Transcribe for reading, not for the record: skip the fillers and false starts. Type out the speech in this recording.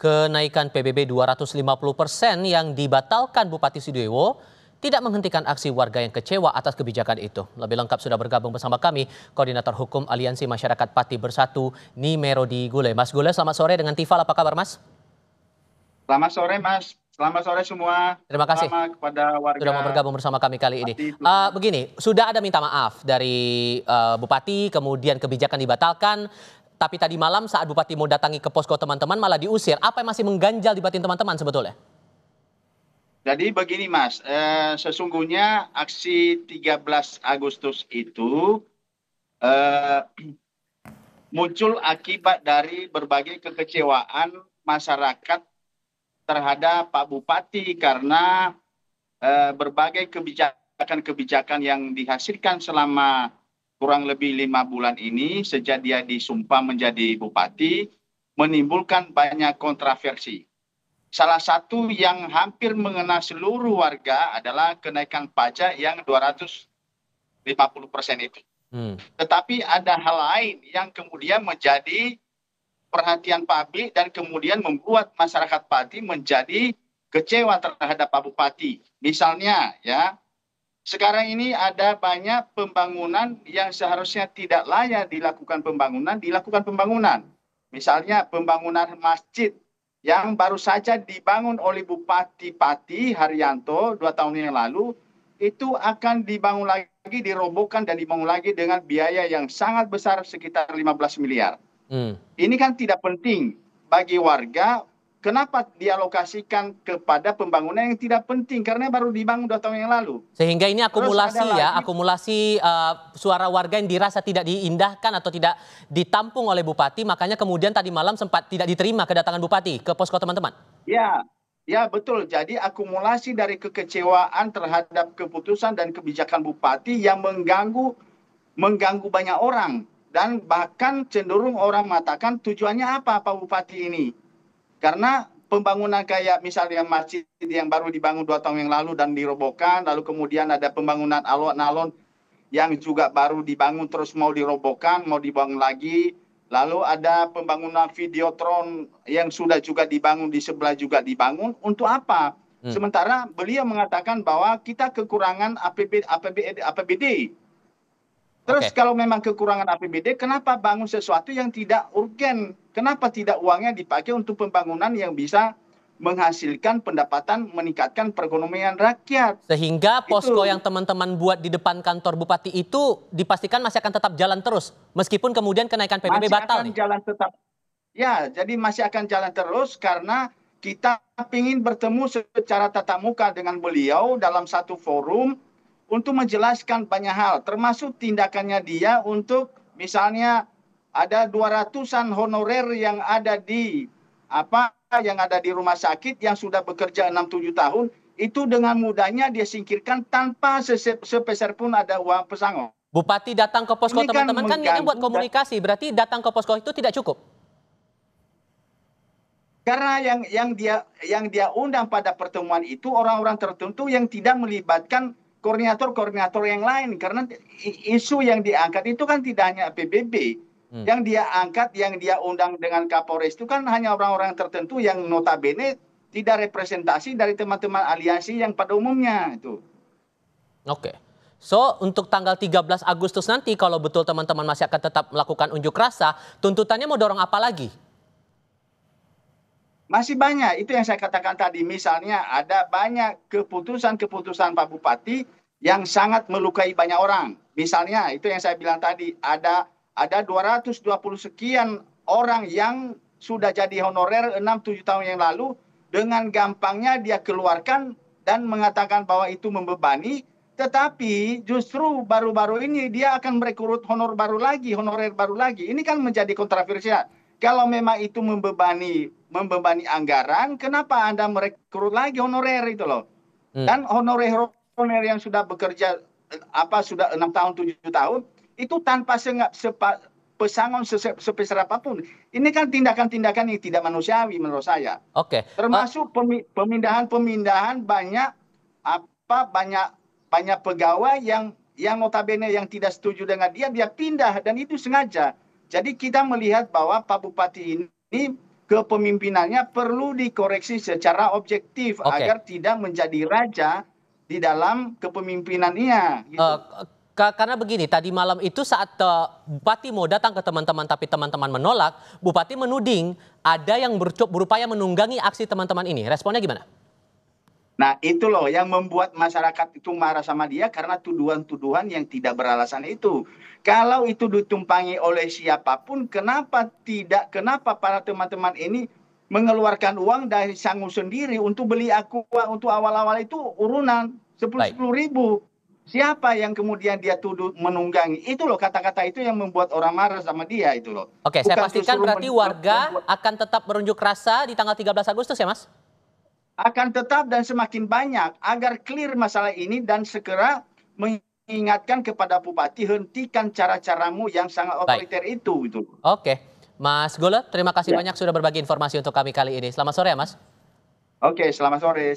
Kenaikan PBB 250% yang dibatalkan Bupati Sidowaya tidak menghentikan aksi warga yang kecewa atas kebijakan itu. Lebih lengkap sudah bergabung bersama kami Koordinator Hukum Aliansi Masyarakat Pati Bersatu, Nimerodi Gule. Mas Gule, selamat sore dengan Tifal. Apa kabar, Mas? Selamat sore, Mas. Selamat sore semua. Terima kasih Selamat kepada warga sudah mau bergabung bersama kami kali ini. Pati. Begini, sudah ada minta maaf dari Bupati, kemudian kebijakan dibatalkan. Tapi tadi malam saat Bupati mau datangi ke posko teman-teman malah diusir. Apa yang masih mengganjal di batin teman-teman sebetulnya? Jadi begini, Mas, sesungguhnya aksi 13 Agustus itu eh, muncul akibat dari berbagai kekecewaan masyarakat terhadap Pak Bupati karena berbagai kebijakan-kebijakan yang dihasilkan selama kurang lebih 5 bulan ini sejak dia disumpah menjadi bupati menimbulkan banyak kontroversi. Salah satu yang hampir mengena seluruh warga adalah kenaikan pajak yang 250% itu. Tetapi ada hal lain yang kemudian menjadi perhatian publik dan kemudian membuat masyarakat Pati menjadi kecewa terhadap Pak Bupati. Misalnya ya, sekarang ini ada banyak pembangunan yang seharusnya tidak layak dilakukan pembangunan. Misalnya pembangunan masjid yang baru saja dibangun oleh Bupati Pati Haryanto 2 tahun yang lalu, itu akan dibangun lagi, dirobohkan dan dibangun lagi dengan biaya yang sangat besar sekitar 15 miliar. Ini kan tidak penting bagi warga. Kenapa dialokasikan kepada pembangunan yang tidak penting? Karena baru dibangun 2 tahun yang lalu. Sehingga ini akumulasi suara warga yang dirasa tidak diindahkan atau tidak ditampung oleh Bupati. Makanya kemudian tadi malam sempat tidak diterima kedatangan Bupati ke posko teman-teman. Ya betul. Jadi akumulasi dari kekecewaan terhadap keputusan dan kebijakan Bupati yang mengganggu banyak orang. Dan bahkan cenderung orang mengatakan tujuannya apa Pak Bupati ini? Karena pembangunan kayak misalnya masjid yang baru dibangun 2 tahun yang lalu dan dirobohkan, lalu kemudian ada pembangunan alun-alun yang juga baru dibangun terus mau dirobohkan, mau dibangun lagi. Lalu ada pembangunan Videotron yang sudah juga dibangun di sebelah juga dibangun. Untuk apa? Sementara beliau mengatakan bahwa kita kekurangan APBD. Terus kalau memang kekurangan APBD, kenapa bangun sesuatu yang tidak urgen? Kenapa tidak uangnya dipakai untuk pembangunan yang bisa menghasilkan pendapatan, meningkatkan perekonomian rakyat? Sehingga posko yang teman-teman buat di depan kantor Bupati itu dipastikan masih akan tetap jalan terus, meskipun kemudian kenaikan PBB batal nih? Jalan tetap. Ya, jadi masih akan jalan terus karena kita ingin bertemu secara tatap muka dengan beliau dalam satu forum untuk menjelaskan banyak hal, termasuk tindakannya dia untuk misalnya ada 200-an honorer yang ada di rumah sakit yang sudah bekerja 6-7 tahun, itu dengan mudahnya dia singkirkan tanpa sepeser pun ada uang pesangon. Bupati datang ke posko teman-teman kan ini buat komunikasi, berarti datang ke posko itu tidak cukup? Karena yang dia undang pada pertemuan itu orang-orang tertentu yang tidak melibatkan koordinator-koordinator yang lain, karena isu yang diangkat itu kan tidak hanya PBB. Yang dia angkat, yang dia undang dengan Kapolres itu kan hanya orang-orang tertentu yang notabene tidak representasi dari teman-teman aliansi yang pada umumnya itu. Oke. So, untuk tanggal 13 Agustus nanti kalau betul teman-teman masih akan tetap melakukan unjuk rasa, tuntutannya mau dorong apa lagi? Masih banyak, itu yang saya katakan tadi. Misalnya ada banyak keputusan-keputusan Pak Bupati yang sangat melukai banyak orang. Misalnya itu yang saya bilang tadi, ada 220 sekian orang yang sudah jadi honorer 6-7 tahun yang lalu, dengan gampangnya dia keluarkan dan mengatakan bahwa itu membebani, tetapi justru baru-baru ini dia akan merekrut honorer baru lagi. Ini kan menjadi kontroversial. Kalau memang itu membebani anggaran, kenapa Anda merekrut lagi honorer itu loh? Dan honorer yang sudah bekerja sudah 6 tahun 7 tahun itu tanpa pesangon sebesar apapun. Ini kan tindakan-tindakan yang tidak manusiawi menurut saya. Oke. Termasuk pemindahan banyak pegawai yang notabene yang tidak setuju dengan dia pindah, dan itu sengaja. Jadi kita melihat bahwa Pak Bupati ini kepemimpinannya perlu dikoreksi secara objektif Oke. agar tidak menjadi raja di dalam kepemimpinannya. Gitu. Karena begini, tadi malam itu saat Bupati mau datang ke teman-teman tapi teman-teman menolak, Bupati menuding ada yang berupaya menunggangi aksi teman-teman ini. Responnya gimana? Nah itu loh yang membuat masyarakat itu marah sama dia karena tuduhan-tuduhan yang tidak beralasan itu. Kalau itu ditumpangi oleh siapapun, kenapa para teman-teman ini mengeluarkan uang dari sangu sendiri untuk beli aqua untuk awal-awal itu urunan 10 ribu. Siapa yang kemudian dia tuduh menunggangi? Itu loh kata-kata itu yang membuat orang marah sama dia itu loh. Oke, saya pastikan berarti warga akan tetap berunjuk rasa di tanggal 13 Agustus ya Mas? Akan tetap dan semakin banyak agar clear masalah ini dan segera mengingatkan kepada Bupati hentikan cara-caramu yang sangat otoriter itu. Oke, Mas Gole, terima kasih banyak sudah berbagi informasi untuk kami kali ini. Selamat sore ya Mas. Oke, selamat sore.